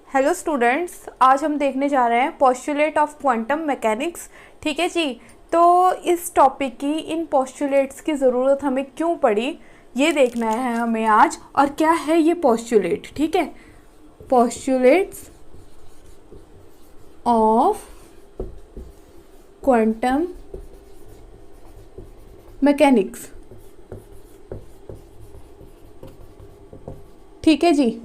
Hello students, आज हम देखने जा रहे हैं पोस्टुलेट ऑफ क्वांटम मैकेनिक्स। ठीक है जी। तो इस टॉपिक की इन पोस्टुलेट्स की ज़रूरत हमें क्यों पड़ी ये देखना है हमें आज, और क्या है ये पोस्टुलेट। ठीक है, पोस्टुलेट्स ऑफ क्वांटम मैकेनिक्स। ठीक है जी।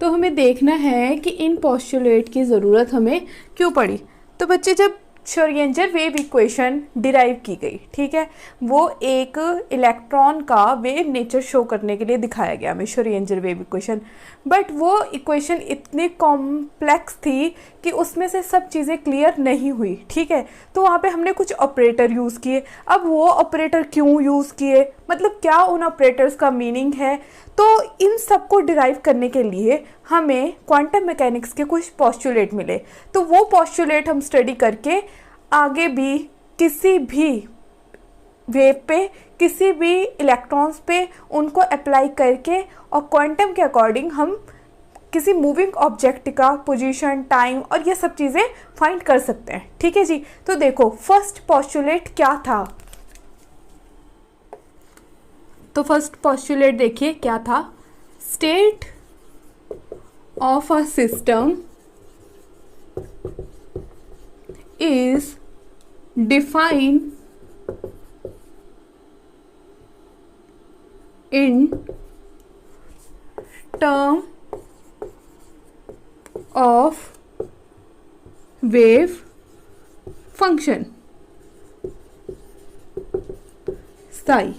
तो हमें देखना है कि इन पोस्टुलेट की ज़रूरत हमें क्यों पड़ी। तो बच्चे, जब श्रोडिंगर वेव इक्वेशन डिराइव की गई, ठीक है, वो एक इलेक्ट्रॉन का वेव नेचर शो करने के लिए दिखाया गया हमें श्रोडिंगर वेव इक्वेशन। बट वो इक्वेशन इतनी कॉम्प्लेक्स थी कि उसमें से सब चीज़ें क्लियर नहीं हुई। ठीक है, तो वहाँ पे हमने कुछ ऑपरेटर यूज़ किए। अब वो ऑपरेटर क्यों यूज़ किए, मतलब क्या उन ऑपरेटर्स का मीनिंग है, तो इन सब को डिराइव करने के लिए हमें क्वांटम मैकेनिक्स के कुछ पोस्टुलेट मिले। तो वो पोस्टुलेट हम स्टडी करके आगे भी किसी भी वेव पे, किसी भी इलेक्ट्रॉन्स पे उनको अप्लाई करके और क्वांटम के अकॉर्डिंग हम किसी मूविंग ऑब्जेक्ट का पोजीशन, टाइम और ये सब चीज़ें फाइंड कर सकते हैं। ठीक है जी। तो देखो, फर्स्ट पोस्टुलेट क्या था। तो फर्स्ट पोस्टुलेट देखिए क्या था। State of a system is defined in term of wave function psi।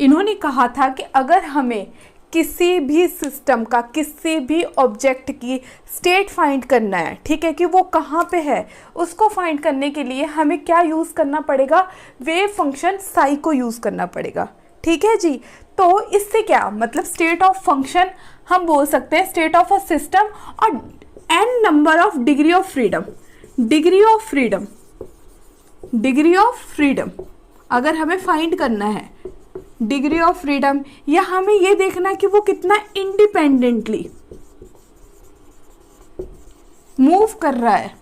इन्होंने कहा था कि अगर हमें किसी भी सिस्टम का, किसी भी ऑब्जेक्ट की स्टेट फाइंड करना है, ठीक है, कि वो कहाँ पे है, उसको फाइंड करने के लिए हमें क्या यूज़ करना पड़ेगा, वेव फंक्शन साई को यूज़ करना पड़ेगा। ठीक है जी। तो इससे क्या मतलब, स्टेट ऑफ फंक्शन हम बोल सकते हैं स्टेट ऑफ अ सिस्टम, और n number of degree of freedom. Degree of freedom, degree of freedom अगर हमें फाइंड करना है, डिग्री ऑफ फ्रीडम, या हमें ये देखना है कि वो कितना इंडिपेंडेंटली मूव कर रहा है।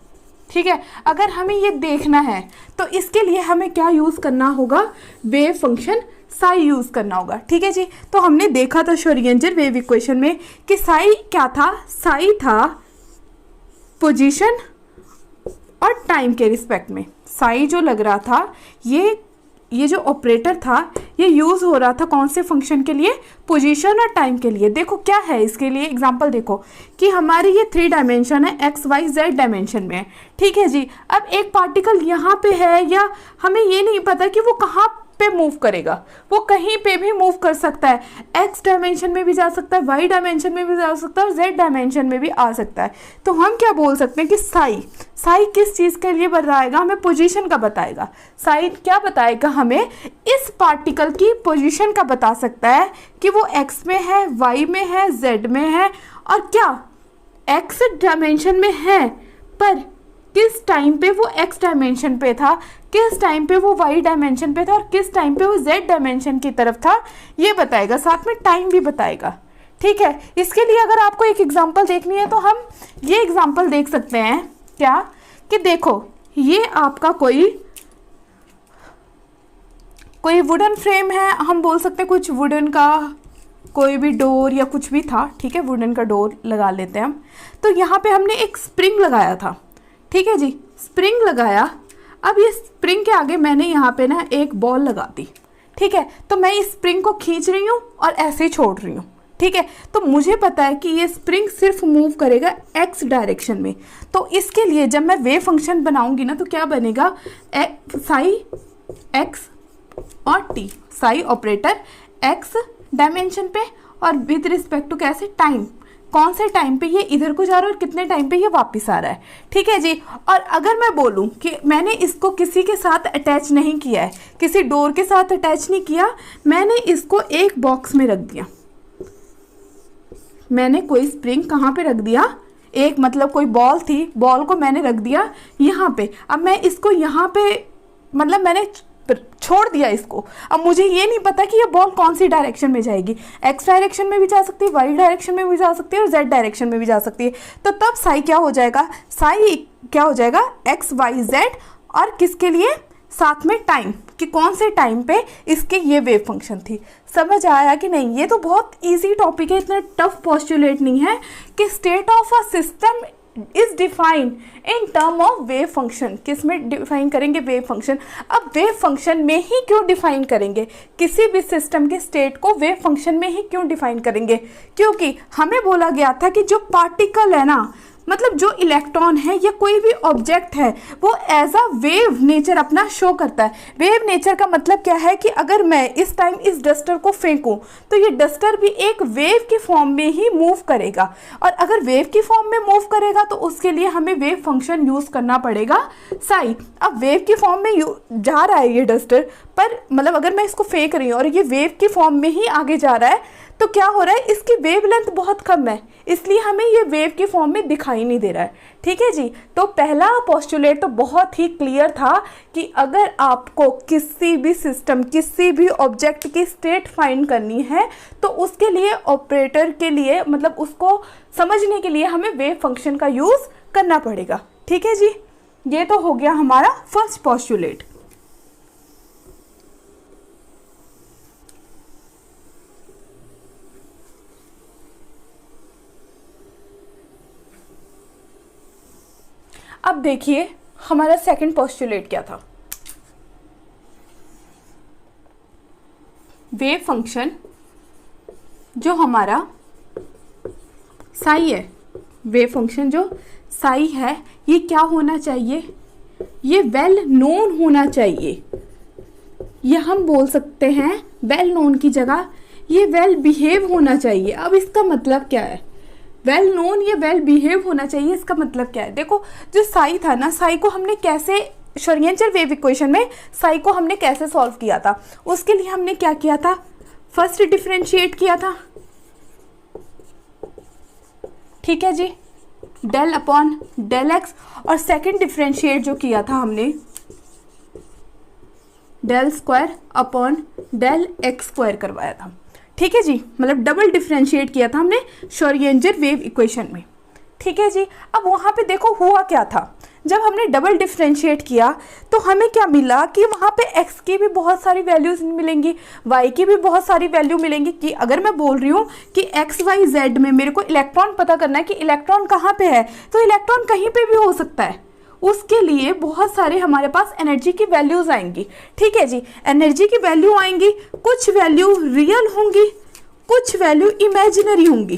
ठीक है, अगर हमें ये देखना है तो इसके लिए हमें क्या यूज़ करना होगा, वेव फंक्शन साई यूज़ करना होगा। ठीक है जी। तो हमने देखा था श्रोडिंगर वेव इक्वेशन में कि साई क्या था, साई था पोजीशन और टाइम के रिस्पेक्ट में। साई जो लग रहा था, ये जो ऑपरेटर था, ये यूज़ हो रहा था कौन से फंक्शन के लिए, पोजीशन और टाइम के लिए। देखो क्या है इसके लिए एग्जांपल, देखो कि हमारी ये 3 डायमेंशन है, एक्स वाई जेड डायमेंशन में है। ठीक है जी। अब एक पार्टिकल यहाँ पे है, या हमें ये नहीं पता कि वो कहाँ पे मूव करेगा, वो कहीं पे भी मूव कर सकता है, एक्स डायमेंशन में भी जा सकता है, वाई डायमेंशन में भी जा सकता है, और जेड डायमेंशन में भी आ सकता है। तो हम क्या बोल सकते हैं कि साई, साई किस चीज़ के लिए बताएगा, हमें पोजीशन का बताएगा। साई क्या बताएगा, हमें इस पार्टिकल की पोजीशन का बता सकता है कि वो एक्स में है, वाई में है, जेड में है, और क्या एक्स डायमेंशन में है, पर किस टाइम पे वो एक्स डायमेंशन पे था, किस टाइम पे वो वाई डायमेंशन पे था, और किस टाइम पे वो जेड डायमेंशन की तरफ था, ये बताएगा। साथ में टाइम भी बताएगा। ठीक है। इसके लिए अगर आपको एक एग्जांपल देखनी है तो हम ये एग्जांपल देख सकते हैं, क्या कि देखो, ये आपका कोई वुडन फ्रेम है, हम बोल सकते हैं कुछ वुडन का कोई भी डोर या कुछ भी था। ठीक है, वुडन का डोर लगा लेते हैं हम। तो यहाँ पे हमने एक स्प्रिंग लगाया था। ठीक है जी, स्प्रिंग लगाया। अब ये स्प्रिंग के आगे मैंने यहाँ पे ना एक बॉल लगा दी। ठीक है, तो मैं इस स्प्रिंग को खींच रही हूँ और ऐसे ही छोड़ रही हूँ। ठीक है, तो मुझे पता है कि ये स्प्रिंग सिर्फ मूव करेगा एक्स डायरेक्शन में। तो इसके लिए जब मैं वेव फंक्शन बनाऊंगी ना, तो क्या बनेगा, साई एक्स और T, Sai operator x dimension पे और विद रिस्पेक्ट टू कैसे, टाइम, कौन से टाइम पे ये इधर को जा रहा है और कितने टाइम पे ये वापस आ रहा है। ठीक है जी। और अगर मैं बोलूँ कि मैंने इसको किसी के साथ अटैच नहीं किया है, किसी डोर के साथ अटैच नहीं किया, मैंने इसको एक बॉक्स में रख दिया, मैंने कोई स्प्रिंग कहाँ पे रख दिया, एक मतलब कोई बॉल थी, बॉल को मैंने रख दिया यहाँ पे। अब मैं इसको यहाँ पे, मतलब मैंने छोड़ दिया इसको। अब मुझे ये नहीं पता कि ये बॉल कौन सी डायरेक्शन में जाएगी, एक्स डायरेक्शन में भी जा सकती है, वाई डायरेक्शन में भी जा सकती है और जेड डायरेक्शन में भी जा सकती है। तो तब साई क्या हो जाएगा, साई क्या हो जाएगा, एक्स वाई जेड, और किसके लिए, साथ में टाइम, कि कौन से टाइम पे इसके ये वेव फंक्शन थी। समझ आया कि नहीं? ये तो बहुत इजी टॉपिक है, इतना टफ पोस्टुलेट नहीं है कि state of a system is defined in term of wave function. किस में डिफाइन करेंगे, वेव फंक्शन। अब वेव फंक्शन में ही क्यों डिफाइन करेंगे, किसी भी सिस्टम के स्टेट को वेव फंक्शन में ही क्यों डिफाइन करेंगे, क्योंकि हमें बोला गया था कि जो पार्टिकल है ना, मतलब जो इलेक्ट्रॉन है या कोई भी ऑब्जेक्ट है, वो एज अ वेव नेचर अपना शो करता है। वेव नेचर का मतलब क्या है कि अगर मैं इस टाइम इस डस्टर को फेंकूं तो ये डस्टर भी एक वेव की फॉर्म में ही मूव करेगा, और अगर वेव की फॉर्म में मूव करेगा तो उसके लिए हमें वेव फंक्शन यूज करना पड़ेगा साई। अब वेव की फॉर्म में जा रहा है ये डस्टर, पर मतलब अगर मैं इसको फेंक रही हूँ और ये वेव की फॉर्म में ही आगे जा रहा है, तो क्या हो रहा है, इसकी वेवलेंथ बहुत कम है, इसलिए हमें ये वेव की फॉर्म में दिखाई नहीं दे रहा है। ठीक है जी। तो पहला पोस्टुलेट तो बहुत ही क्लियर था कि अगर आपको किसी भी सिस्टम, किसी भी ऑब्जेक्ट की स्टेट फाइंड करनी है तो उसके लिए ऑपरेटर के लिए, मतलब उसको समझने के लिए हमें वेव फंक्शन का यूज करना पड़ेगा। ठीक है जी। ये तो हो गया हमारा फर्स्ट पोस्टुलेट। अब देखिए हमारा सेकंड पोस्टुलेट क्या था। वेव फंक्शन जो हमारा साई है, वेव फंक्शन जो साई है, ये क्या होना चाहिए, ये वेल नोन होना चाहिए। ये हम बोल सकते हैं वेल नोन की जगह ये वेल बिहेव होना चाहिए। अब इसका मतलब क्या है, वेल नोन या वेल बिहेव होना चाहिए, इसका मतलब क्या है। देखो जो साई था ना, साई को हमने कैसे, श्रोडिंगर वेव इक्वेशन में साई को हमने कैसे सॉल्व किया था, उसके लिए हमने क्या किया था, फर्स्ट डिफरेंशिएट किया था। ठीक है जी, डेल अपॉन डेल एक्स, और सेकंड डिफरेंशिएट जो किया था हमने del square upon del x square करवाया था। ठीक है जी, मतलब डबल डिफरेंशिएट किया था हमने श्रोडिंगर वेव इक्वेशन में। ठीक है जी। अब वहाँ पे देखो हुआ क्या था, जब हमने डबल डिफरेंशिएट किया तो हमें क्या मिला कि वहाँ पे x की भी बहुत सारी वैल्यूज मिलेंगी, y की भी बहुत सारी वैल्यू मिलेंगी। कि अगर मैं बोल रही हूँ कि x y z में मेरे को इलेक्ट्रॉन पता करना है कि इलेक्ट्रॉन कहाँ पे है, तो इलेक्ट्रॉन कहीं पे भी हो सकता है, उसके लिए बहुत सारे हमारे पास एनर्जी की वैल्यूज आएंगी। ठीक है जी, एनर्जी की वैल्यू आएंगी, कुछ वैल्यू रियल होंगी, कुछ वैल्यू इमेजिनरी होंगी।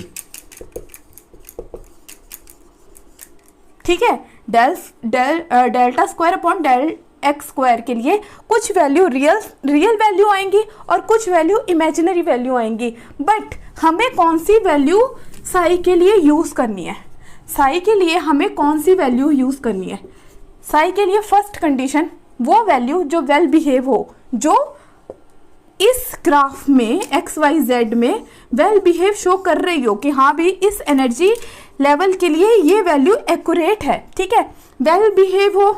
ठीक है, delta square upon del x square के लिए कुछ वैल्यू रियल वैल्यू आएंगी और कुछ वैल्यू इमेजिनरी वैल्यू आएंगी। बट हमें कौन सी वैल्यू साई के लिए यूज करनी है, साई के लिए हमें कौन सी वैल्यू यूज करनी है, साई के लिए फर्स्ट कंडीशन वो वैल्यू जो वेल बिहेव हो, जो इस ग्राफ में एक्स वाई जेड में वेल बिहेव शो कर रही हो कि हाँ भी इस एनर्जी लेवल के लिए ये वैल्यू एक्यूरेट है। ठीक है, वेल बिहेव हो।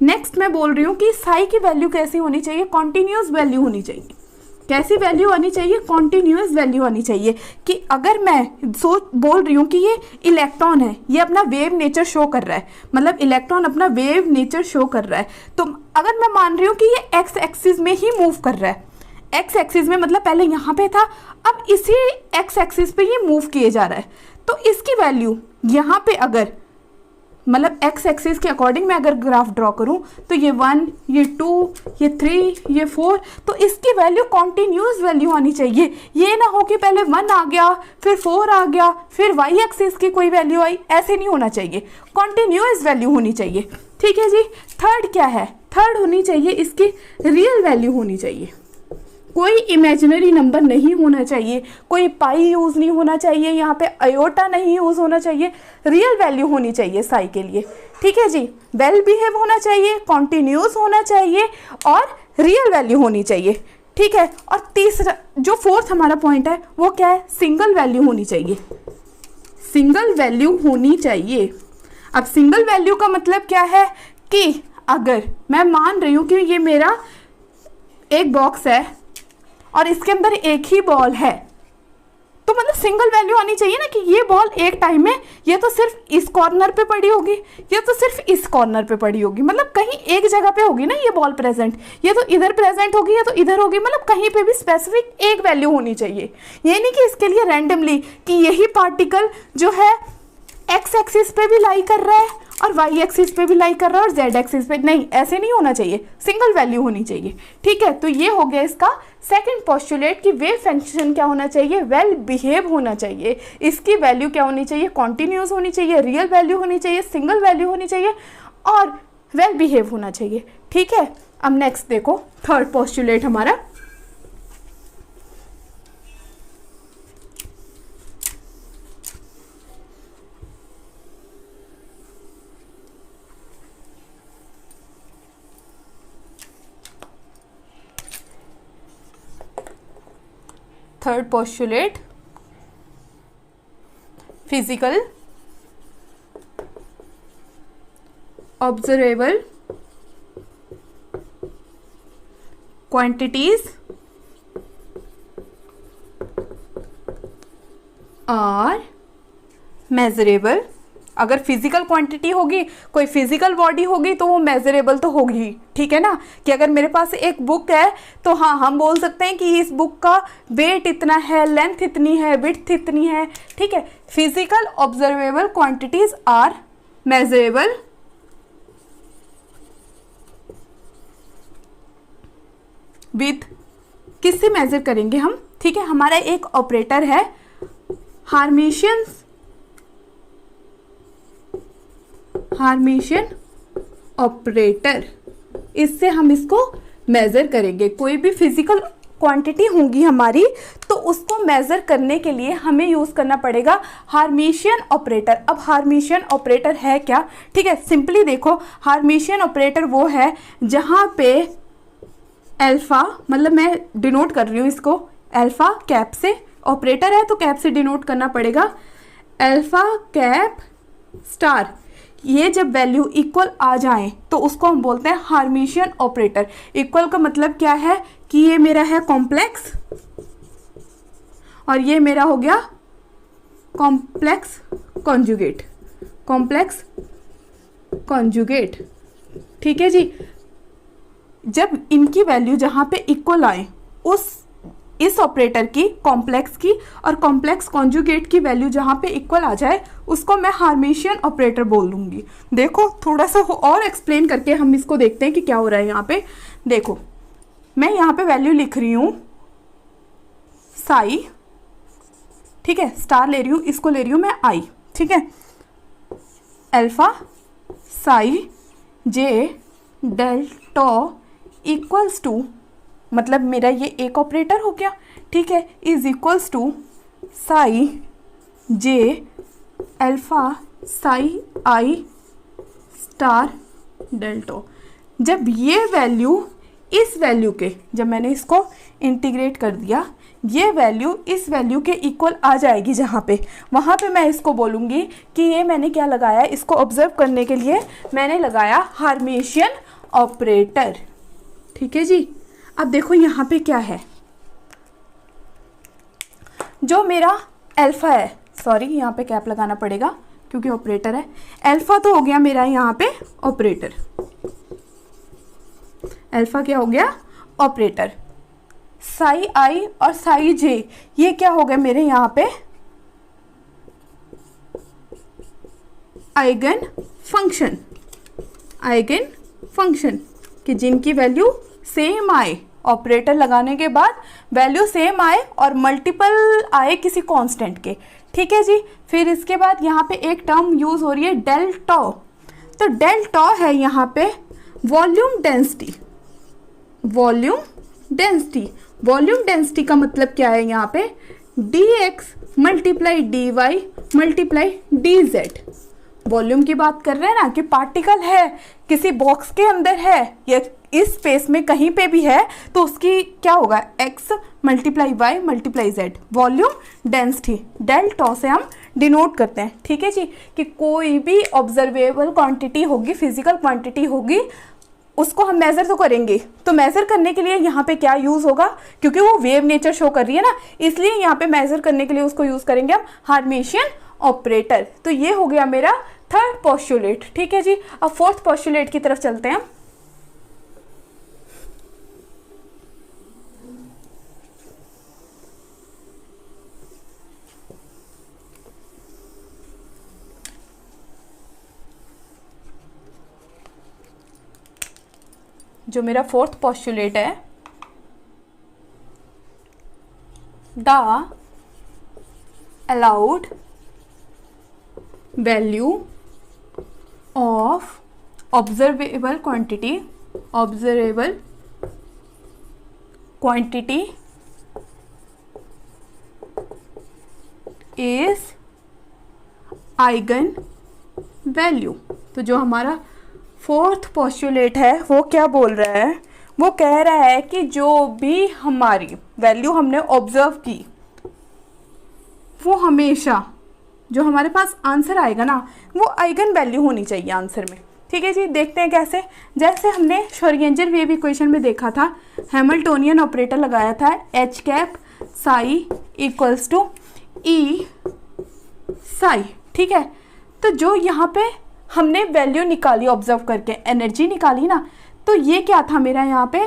नेक्स्ट मैं बोल रही हूँ कि साई की वैल्यू कैसी होनी चाहिए, कॉन्टिन्यूस वैल्यू होनी चाहिए। कैसी वैल्यू आनी चाहिए, कॉन्टिन्यूस वैल्यू आनी चाहिए। कि अगर मैं बोल रही हूँ कि ये इलेक्ट्रॉन है, ये अपना वेव नेचर शो कर रहा है, मतलब इलेक्ट्रॉन अपना वेव नेचर शो कर रहा है, तो अगर मैं मान रही हूँ कि ये एक्स एक्सिस में ही मूव कर रहा है, एक्स एक्सिस में मतलब पहले यहाँ पे था, अब इसी एक्स एक्सिस पे ही मूव किए जा रहा है, तो इसकी वैल्यू यहाँ पे अगर मतलब एक्स एक्सिस के अकॉर्डिंग मैं अगर ग्राफ ड्रॉ करूं तो ये 1, ये 2, ये 3, ये 4, तो इसकी वैल्यू कॉन्टिन्यूस वैल्यू आनी चाहिए। ये ना हो कि पहले 1 आ गया, फिर 4 आ गया, फिर वाई एक्सिस की कोई वैल्यू आई, ऐसे नहीं होना चाहिए, कॉन्टिन्यूस वैल्यू होनी चाहिए। ठीक है जी। थर्ड क्या है, थर्ड होनी चाहिए इसकी रियल वैल्यू होनी चाहिए, कोई इमेजिनरी नंबर नहीं होना चाहिए, कोई पाई यूज नहीं होना चाहिए, यहाँ पे आयोटा नहीं यूज होना चाहिए, रियल वैल्यू होनी चाहिए साई के लिए। ठीक है जी, वेल बिहेव होना चाहिए, कॉन्टिन्यूस होना चाहिए और रियल वैल्यू होनी चाहिए। ठीक है, और तीसरा जो फोर्थ हमारा पॉइंट है वो क्या है, सिंगल वैल्यू होनी चाहिए, सिंगल वैल्यू होनी चाहिए। अब सिंगल वैल्यू का मतलब क्या है कि अगर मैं मान रही हूँ कि ये मेरा एक बॉक्स है और इसके अंदर एक ही बॉल है, तो मतलब सिंगल वैल्यू आनी चाहिए ना कि ये बॉल एक टाइम में ये तो सिर्फ इस कॉर्नर पे पड़ी होगी, ये तो सिर्फ इस कॉर्नर पे पड़ी होगी, मतलब कहीं एक जगह पे होगी ना ये बॉल प्रेजेंट, ये तो इधर प्रेजेंट होगी, ये तो इधर होगी, मतलब कहीं पे भी स्पेसिफिक एक वैल्यू होनी चाहिए। ये नहीं कि इसके लिए रैंडमली कि यही पार्टिकल जो है एक्स एक्सिस पे भी लाई कर रहा है और वाई एक्सिस पे भी लाई कर रहा है और जेड एक्सिस पे, नहीं, ऐसे नहीं होना चाहिए, सिंगल वैल्यू होनी चाहिए। ठीक है, तो ये हो गया इसका सेकंड पोस्टुलेट कि वेव फंक्शन क्या होना चाहिए, वेल बिहेव होना चाहिए। इसकी वैल्यू क्या होनी चाहिए, कॉन्टिन्यूस होनी चाहिए, रियल वैल्यू होनी चाहिए, सिंगल वैल्यू होनी चाहिए और वेल बिहेव होना चाहिए। ठीक है, अब नेक्स्ट देखो थर्ड पोस्टुलेट हमारा, third postulate physical observable quantities और मेजरेबल। अगर फिजिकल क्वांटिटी होगी, कोई फिजिकल बॉडी होगी तो वो मेजरेबल तो होगी। ठीक है ना, कि अगर मेरे पास एक बुक है तो हाँ हम बोल सकते हैं कि इस बुक का वेट इतना है, लेंथ इतनी है, विड्थ इतनी है। ठीक है, physical observable quantities are measurable with, किससे मेजर करेंगे हम। ठीक है, हमारा एक ऑपरेटर है हार्मिशियन ऑपरेटर, इससे हम इसको मेजर करेंगे। कोई भी फिजिकल क्वांटिटी होगी हमारी तो उसको मेजर करने के लिए हमें यूज करना पड़ेगा हार्मिशियन ऑपरेटर। अब हार्मिशियन ऑपरेटर है क्या, ठीक है, सिंपली देखो, हार्मिशियन ऑपरेटर वो है जहां पे अल्फा, मतलब मैं डिनोट कर रही हूँ इसको अल्फा कैप से, ऑपरेटर है तो कैप से डिनोट करना पड़ेगा, अल्फा कैप स्टार। ये जब वैल्यू इक्वल आ जाए तो उसको हम बोलते हैं हार्मिशियन ऑपरेटर। इक्वल का मतलब क्या है कि ये मेरा है कॉम्प्लेक्स और ये मेरा हो गया कॉम्प्लेक्स कॉन्जुगेट, कॉम्प्लेक्स कॉन्जुगेट। ठीक है जी, जब इनकी वैल्यू जहां पे इक्वल आए, इस ऑपरेटर की, कॉम्प्लेक्स की और कॉम्प्लेक्स कॉन्जुगेट की वैल्यू जहां पे इक्वल आ जाए उसको मैं हार्मिशियन ऑपरेटर बोल दूंगी। देखो थोड़ा सा और एक्सप्लेन करके हम इसको देखते हैं कि क्या हो रहा है यहाँ पे। देखो मैं यहाँ पे वैल्यू लिख रही हूँ साई, ठीक है, स्टार ले रही हूँ, इसको ले रही हूँ मैं आई। ठीक है, alpha psi j delta equals to, मतलब मेरा ये एक ऑपरेटर हो गया। ठीक है, is equals to psi j alpha psi i star delta. जब ये वैल्यू इस वैल्यू के, जब मैंने इसको इंटीग्रेट कर दिया, ये वैल्यू इस वैल्यू के इक्वल आ जाएगी जहाँ पे, वहाँ पे मैं इसको बोलूँगी कि ये मैंने क्या लगाया, इसको ऑब्जर्व करने के लिए मैंने लगाया हार्मिशियन ऑपरेटर। ठीक है जी, अब देखो यहाँ पे क्या है, जो मेरा अल्फा है, सॉरी यहाँ पे कैप लगाना पड़ेगा क्योंकि ऑपरेटर है, अल्फा तो हो गया मेरा यहाँ पे ऑपरेटर, अल्फा क्या हो गया ऑपरेटर, साई आई और साई जे ये क्या हो गए मेरे यहाँ पे आइगन फंक्शन, आइगन फंक्शन कि जिनकी वैल्यू सेम आए, ऑपरेटर लगाने के बाद वैल्यू सेम आए और मल्टीपल आए किसी कांस्टेंट के। ठीक है जी, फिर इसके बाद यहाँ पे एक टर्म यूज हो रही है डेल्टा, तो डेल्टा है यहाँ पे volume density, volume density, volume density का मतलब क्या है यहाँ पे dx multiply dy multiply dz। Volume की बात कर रहे हैं ना कि पार्टिकल है किसी बॉक्स के अंदर है या इस स्पेस में कहीं पे भी है तो उसकी क्या होगा x multiply y multiply z, volume density, delta से हम डिनोट करते हैं। ठीक है जी, कि कोई भी ऑब्जर्वेबल क्वांटिटी होगी, फिजिकल क्वांटिटी होगी, उसको हम मेज़र तो करेंगे, तो मेज़र करने के लिए यहाँ पे क्या यूज़ होगा, क्योंकि वो वेव नेचर शो कर रही है ना, इसलिए यहाँ पे मेज़र करने के लिए उसको यूज़ करेंगे हम हार्मेशियन ऑपरेटर। तो ये हो गया मेरा थर्ड पोस्टुलेट। ठीक है जी, अब फोर्थ पोस्टुलेट की तरफ चलते हैं। जो मेरा फोर्थ पोस्टुलेट है, the allowed value of observable quantity is eigen value. तो जो हमारा फोर्थ पोस्टुलेट है वो क्या बोल रहा है, वो कह रहा है कि जो भी हमारी वैल्यू हमने ऑब्जर्व की वो हमेशा जो हमारे पास आंसर आएगा ना वो आइगन वैल्यू होनी चाहिए आंसर में। ठीक है जी, देखते हैं कैसे। जैसे हमने श्रोडिंगर वेव इक्वेशन में देखा था, हैमिल्टोनियन ऑपरेटर लगाया था, H cap psi equals to E psi. ठीक है, तो जो यहाँ पे हमने वैल्यू निकाली ऑब्जर्व करके, एनर्जी निकाली ना, तो ये क्या था मेरा यहाँ पे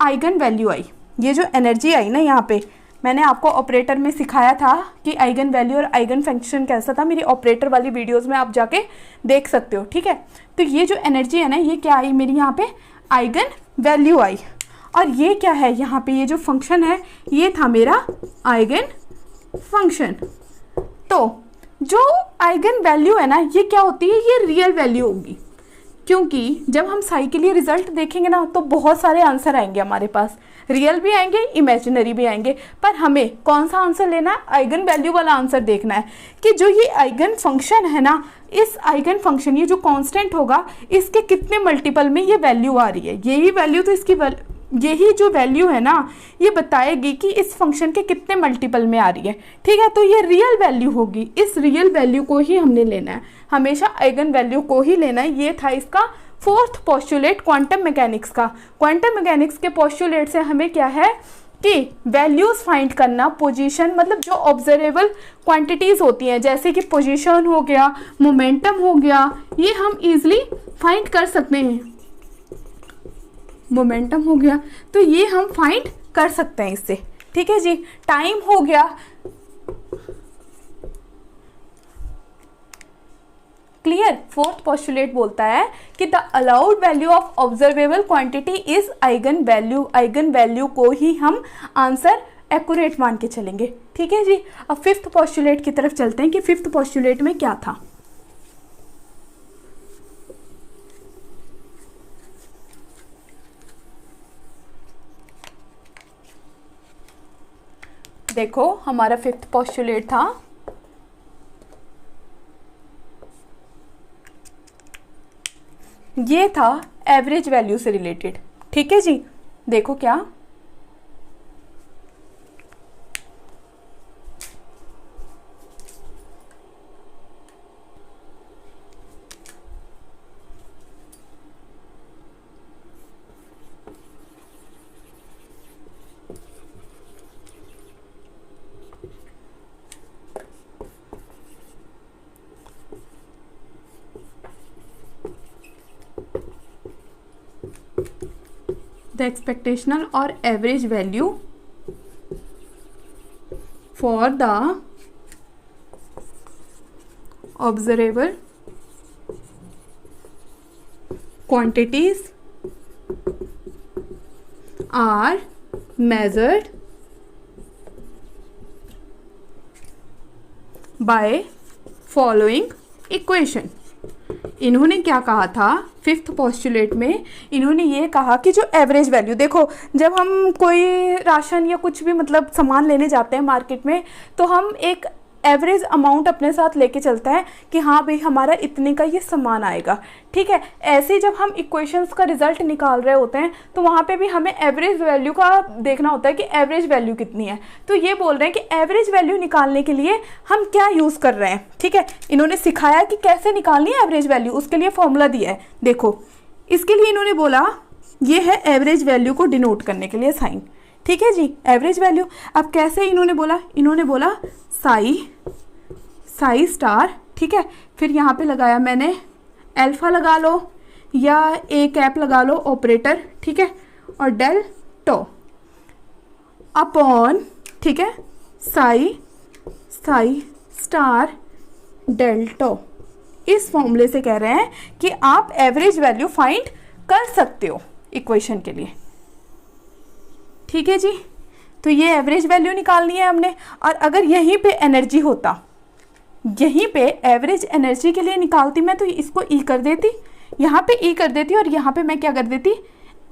आइगन वैल्यू आई। ये जो एनर्जी आई ना यहाँ पे, मैंने आपको ऑपरेटर में सिखाया था कि आइगन वैल्यू और आइगन फंक्शन कैसा था, मेरी ऑपरेटर वाली वीडियोस में आप जाके देख सकते हो। ठीक है, तो ये जो एनर्जी है ना, ये क्या आई मेरी यहाँ पे आइगन वैल्यू आई। और ये क्या है यहाँ पे, ये जो फंक्शन है ये था मेरा आइगन फंक्शन। तो जो आइगन वैल्यू है ना, ये क्या होती है, ये रियल वैल्यू होगी, क्योंकि जब हम साई के लिए रिजल्ट देखेंगे ना तो बहुत सारे आंसर आएंगे हमारे पास, रियल भी आएंगे, इमेजिनरी भी आएंगे, पर हमें कौन सा आंसर लेना है, आइगन वैल्यू वाला आंसर देखना है कि जो ये आइगन फंक्शन है ना, इस आइगन फंक्शन, ये जो कांस्टेंट होगा, इसके कितने मल्टीपल में ये वैल्यू आ रही है। यही वैल्यू तो इसकी यही जो वैल्यू है ना, ये बताएगी कि इस फंक्शन के कितने मल्टीपल में आ रही है। ठीक है, तो ये रियल वैल्यू होगी, इस रियल वैल्यू को ही हमने लेना है, हमेशा आइगन वैल्यू को ही लेना है। ये था इसका फोर्थ पोस्टुलेट क्वांटम मैकेनिक्स का। क्वांटम मैकेनिक्स के पोस्टुलेट से हमें क्या है कि वैल्यूज फाइंड करना, पोजीशन, मतलब जो ऑब्जर्वेबल क्वांटिटीज होती हैं, जैसे कि पोजीशन हो गया, मोमेंटम हो गया, ये हम इजीली फाइंड कर सकते हैं। मोमेंटम हो गया तो ये हम फाइंड कर सकते हैं इससे। ठीक है जी, टाइम हो गया, क्लियर। फोर्थ पोस्टुलेट बोलता है कि the allowed value of observable quantity is eigen value. Eigen value को ही हम आंसर एक्यूरेट मान के चलेंगे। ठीक है जी, अब फिफ्थ पोस्टुलेट की तरफ चलते हैं कि फिफ्थ पोस्टुलेट में क्या था। देखो हमारा फिफ्थ पोस्टुलेट था ये था एवरेज वैल्यू से रिलेटेड। ठीक है जी, देखो क्या, the expectational or average value for the observable quantities are measured by following equation। इन्होंने क्या कहा था फिफ्थ पोस्टुलेट में, इन्होंने ये कहा कि जो एवरेज वैल्यू, देखो जब हम कोई राशन या कुछ भी मतलब सामान लेने जाते हैं मार्केट में, तो हम एक एवरेज अमाउंट अपने साथ लेके चलते हैं कि हाँ भाई हमारा इतने का ये सामान आएगा। ठीक है, ऐसे जब हम इक्वेशंस का रिजल्ट निकाल रहे होते हैं तो वहाँ पे भी हमें एवरेज वैल्यू का देखना होता है कि एवरेज वैल्यू कितनी है। तो ये बोल रहे हैं कि एवरेज वैल्यू निकालने के लिए हम क्या यूज़ कर रहे हैं। ठीक है, इन्होंने सिखाया कि कैसे निकालनी है एवरेज वैल्यू, उसके लिए फॉर्मूला दिया है। देखो इसके लिए इन्होंने बोला ये है एवरेज वैल्यू को डिनोट करने के लिए साइन, ठीक है जी, एवरेज वैल्यू। अब कैसे इन्होंने बोला साई स्टार, ठीक है, फिर यहाँ पे लगाया मैंने अल्फा लगा लो या ए कैप लगा लो ऑपरेटर, ठीक है, और डेल टो अपॉन, ठीक है, साई स्टार डेल टो। इस फॉर्मूले से कह रहे हैं कि आप एवरेज वैल्यू फाइंड कर सकते हो इक्वेशन के लिए, ठीक है जी। तो ये एवरेज वैल्यू निकालनी है हमने, और अगर यहीं पे एनर्जी होता, यहीं पे एवरेज एनर्जी के लिए निकालती मैं, तो इसको ई कर देती, यहाँ पे ई कर देती, और यहाँ पे मैं क्या कर देती,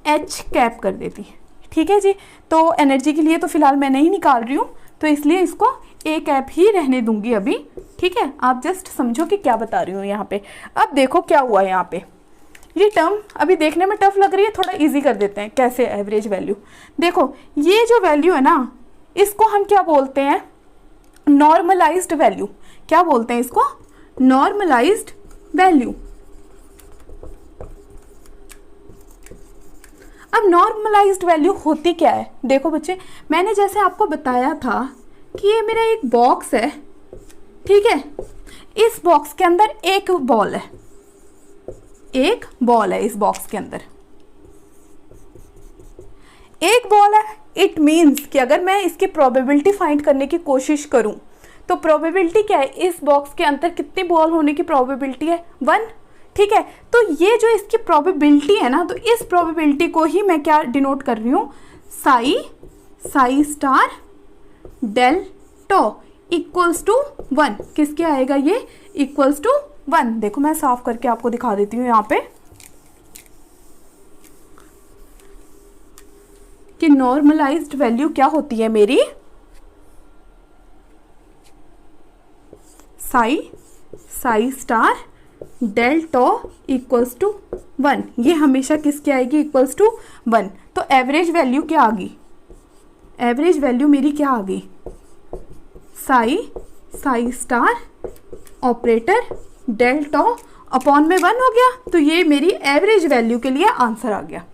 एच कैप कर देती, ठीक है जी। तो एनर्जी के लिए तो फिलहाल मैं नहीं निकाल रही हूँ, तो इसलिए इसको ए कैप ही रहने दूंगी अभी, ठीक है। आप जस्ट समझो कि क्या बता रही हूँ यहाँ पे। अब देखो क्या हुआ यहाँ पे, ये टर्म अभी देखने में टफ लग रही है, थोड़ा इजी कर देते हैं कैसे एवरेज वैल्यू। देखो ये जो वैल्यू है ना, इसको हम क्या बोलते हैं, नॉर्मलाइज्ड वैल्यू। क्या बोलते हैं इसको, नॉर्मलाइज्ड वैल्यू। अब नॉर्मलाइज्ड वैल्यू होती क्या है, देखो बच्चे, मैंने जैसे आपको बताया था कि ये मेरा एक बॉक्स है, ठीक है, इस बॉक्स के अंदर एक बॉल है, एक बॉल है इस बॉक्स के अंदर, एक बॉल है। इट मीन्स कि अगर मैं इसकी प्रोबेबिलिटी फाइंड करने की कोशिश करूं, तो प्रोबेबिलिटी क्या है, इस बॉक्स के अंदर कितनी बॉल होने की प्रोबेबिलिटी है, 1, ठीक है। तो ये जो इसकी प्रोबेबिलिटी है ना, तो इस प्रोबेबिलिटी को ही मैं क्या डिनोट कर रही हूँ, psi star del tau equals to 1। किसके आएगा ये, इक्वल्स टू 1। देखो मैं साफ करके आपको दिखा देती हूँ यहाँ पे कि नॉर्मलाइज्ड वैल्यू क्या होती है मेरी, psi star del tau equals to 1। ये हमेशा किसके आएगी, इक्वल्स टू 1। तो एवरेज वैल्यू क्या आ गई, एवरेज वैल्यू मेरी क्या आ गई, साई स्टार ऑपरेटर डेल टो अपॉन में 1 हो गया। तो ये मेरी एवरेज वैल्यू के लिए आंसर आ गया,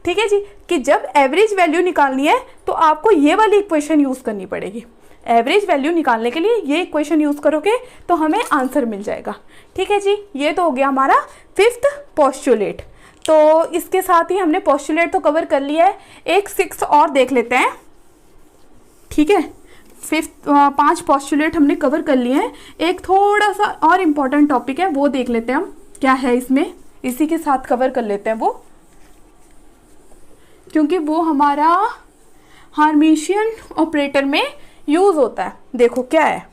ठीक है जी। कि जब एवरेज वैल्यू निकालनी है तो आपको ये वाली इक्वेशन यूज करनी पड़ेगी। एवरेज वैल्यू निकालने के लिए ये इक्वेशन यूज करोगे तो हमें आंसर मिल जाएगा, ठीक है जी। ये तो हो गया हमारा 5th पोस्टुलेट। तो इसके साथ ही हमने पोस्टुलेट तो कवर कर लिया है, एक 6 और देख लेते हैं, ठीक है। 5 पोस्टुलेट हमने कवर कर लिए हैं। एक थोड़ा सा और इम्पॉर्टेंट टॉपिक है, वो देख लेते हैं हम क्या है इसमें, इसी के साथ कवर कर लेते हैं वो, क्योंकि वो हमारा हार्मिशियन ऑपरेटर में यूज होता है। देखो क्या है,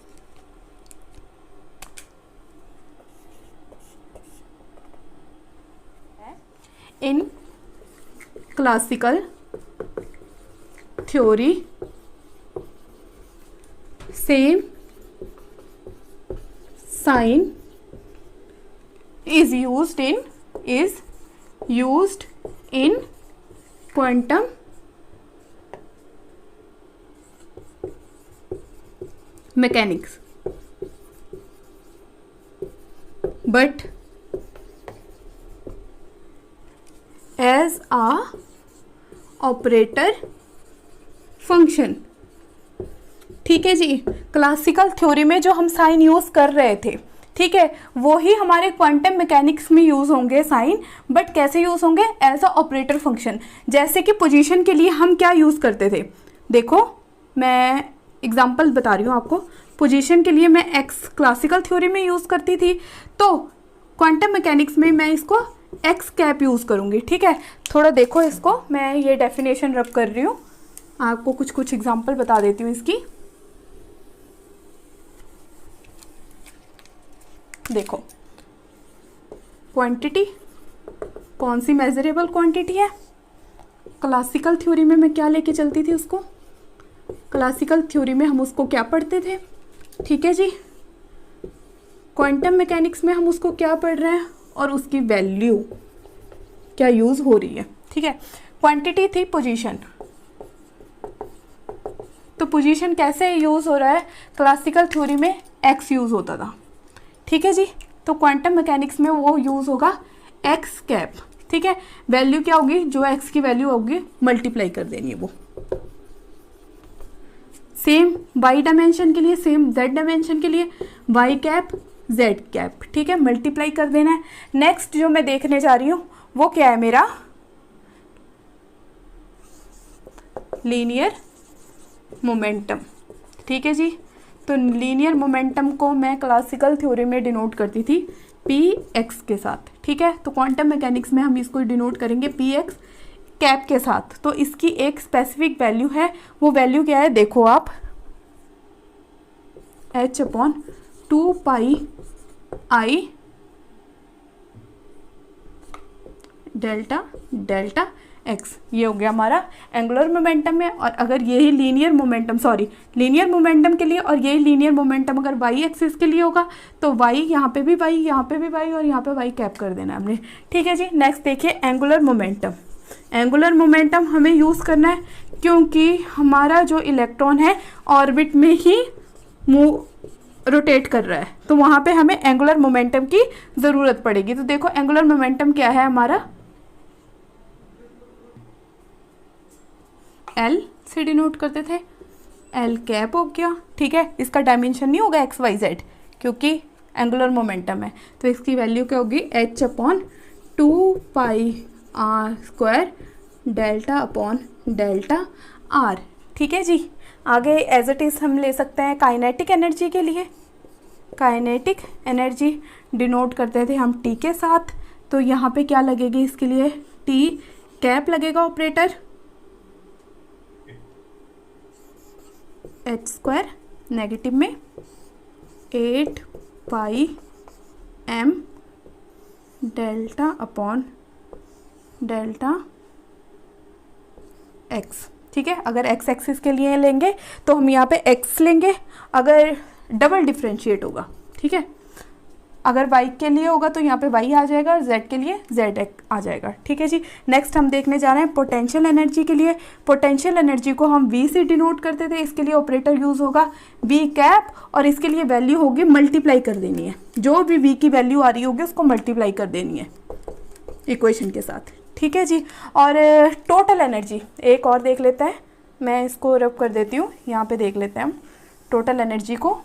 in classical theory same sign is used in quantum mechanics, but as a operator function, ठीक है जी। क्लासिकल थ्योरी में जो हम साइन यूज कर रहे थे, ठीक है, वो ही हमारे क्वांटम मैकेनिक्स में यूज होंगे साइन, बट कैसे यूज होंगे, एज अ ऑपरेटर फंक्शन। जैसे कि पोजीशन के लिए हम क्या यूज करते थे, देखो मैं एग्जांपल बता रही हूँ आपको। पोजीशन के लिए मैं एक्स क्लासिकल थ्योरी में यूज करती थी, तो क्वांटम मैकेनिक्स में मैं इसको एक्स कैप यूज करूँगी, ठीक है। थोड़ा देखो इसको, मैं ये डेफिनेशन रब कर रही हूँ, आपको कुछ एग्जाम्पल बता देती हूँ इसकी। देखो क्वांटिटी कौन सी मेजरेबल क्वांटिटी है, क्लासिकल थ्योरी में मैं क्या लेके चलती थी उसको, क्लासिकल थ्योरी में हम उसको क्या पढ़ते थे, ठीक है जी। क्वांटम मैकेनिक्स में हम उसको क्या पढ़ रहे हैं और उसकी वैल्यू क्या यूज हो रही है, ठीक है। क्वांटिटी थी पोजीशन, तो पोजीशन कैसे यूज हो रहा है, क्लासिकल थ्योरी में एक्स यूज होता था, ठीक है जी। तो क्वांटम मैकेनिक्स में वो यूज होगा एक्स कैप, ठीक है, वैल्यू क्या होगी, जो एक्स की वैल्यू होगी मल्टीप्लाई कर देनी है वो। सेम वाई डायमेंशन के लिए, सेम जेड डायमेंशन के लिए, वाई कैप जेड कैप, ठीक है, मल्टीप्लाई कर देना है। नेक्स्ट जो मैं देखने जा रही हूँ वो क्या है मेरा, लीनियर मोमेंटम। ठीक है जी, तो लीनियर मोमेंटम को मैं क्लासिकल थ्योरी में डिनोट करती थी पी एक्स के साथ। ठीक है, तो क्वांटम मैकेनिक्स में हम इसको डिनोट करेंगे पी एक्स कैप के साथ। तो इसकी एक स्पेसिफिक वैल्यू है, वो वैल्यू क्या है देखो आप, h/2 pi delta delta x, ये हो गया हमारा एंगुलर मोमेंटम में। और अगर यही linear momentum, sorry linear momentum के लिए, और यही लीनियर मोमेंटम अगर वाई एक्सिस के लिए होगा तो वाई यहाँ पे भी वाई, यहाँ पे भी वाई, और यहाँ पे वाई कैप कर देना हमने। ठीक है जी, नेक्स्ट देखिए एंगुलर मोमेंटम। एंगुलर मोमेंटम हमें यूज़ करना है क्योंकि हमारा जो इलेक्ट्रॉन है ऑर्बिट में ही मूव रोटेट कर रहा है, तो वहाँ पे हमें एंगुलर मोमेंटम की ज़रूरत पड़ेगी। तो देखो एंगुलर मोमेंटम क्या है हमारा, एल से डिनोट करते थे, एल कैप हो गया। ठीक है, इसका डायमेंशन नहीं होगा एक्स वाई जेड क्योंकि एंगुलर मोमेंटम है, तो इसकी वैल्यू क्या होगी, h/2 pi r square delta upon delta r. ठीक है जी, आगे एज इट इज़ हम ले सकते हैं काइनेटिक एनर्जी के लिए। काइनेटिक एनर्जी डिनोट करते थे हम टी के साथ, तो यहाँ पे क्या लगेगी इसके लिए, टी कैप लगेगा ऑपरेटर, एच स्क्वायर नेगेटिव में 8 pi M delta upon delta X. ठीक है, अगर एक्स एक्सिस के लिए लेंगे तो हम यहाँ पे एक्स लेंगे, अगर डबल डिफ्रेंशिएट होगा। ठीक है, अगर वाई के लिए होगा तो यहाँ पे वाई आ जाएगा और जेड के लिए जेड आ जाएगा। ठीक है जी, नेक्स्ट हम देखने जा रहे हैं पोटेंशियल एनर्जी के लिए। पोटेंशियल एनर्जी को हम वी से डिनोट करते थे, इसके लिए ऑपरेटर यूज़ होगा वी कैप, और इसके लिए वैल्यू होगी मल्टीप्लाई कर देनी है, जो भी वी की वैल्यू आ रही होगी उसको मल्टीप्लाई कर देनी है इक्वेशन के साथ। ठीक है जी, और टोटल एनर्जी एक और देख लेते हैं, मैं इसको रब कर देती हूँ, यहाँ पे देख लेते हैं हम टोटल एनर्जी को।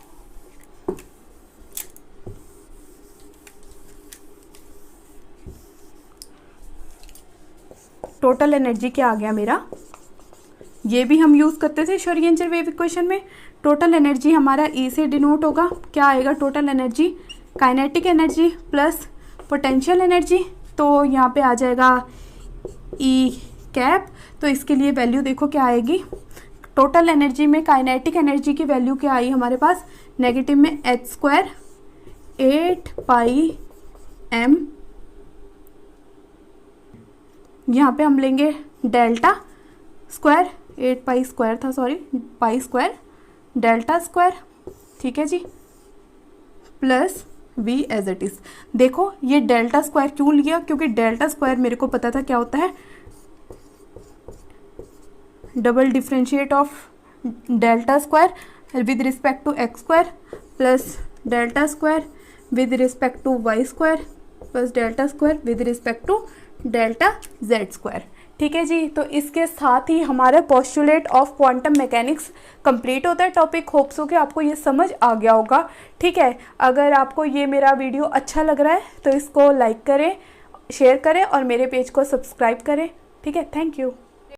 टोटल एनर्जी क्या आ गया मेरा, ये भी हम यूज़ करते थे श्रोडिंगर वेव इक्वेशन में। टोटल एनर्जी हमारा ई से डिनोट होगा, क्या आएगा total energy, kinetic energy plus potential energy, तो यहाँ पे आ जाएगा ई कैप। तो इसके लिए वैल्यू देखो क्या आएगी, टोटल एनर्जी में काइनेटिक एनर्जी की वैल्यू क्या आई हमारे पास, नेगेटिव में एच स्क्वायर 8 पाई एम, यहाँ पे हम लेंगे डेल्टा स्क्वायर, 8 पाई स्क्वायर था, sorry pi square delta square. ठीक है जी, plus V as it is. देखो ये डेल्टा स्क्वायर क्यों लिया, क्योंकि डेल्टा स्क्वायर मेरे को पता था क्या होता है, double differentiate of delta square with respect to x square plus delta square with respect to y square plus delta square with respect to delta z square. ठीक है जी, तो इसके साथ ही हमारा postulate of quantum mechanics complete होता है टॉपिक। होप्स हो कि आपको ये समझ आ गया होगा। ठीक है, अगर आपको ये मेरा वीडियो अच्छा लग रहा है तो इसको लाइक करें, शेयर करें और मेरे पेज को सब्सक्राइब करें। ठीक है, थैंक यू।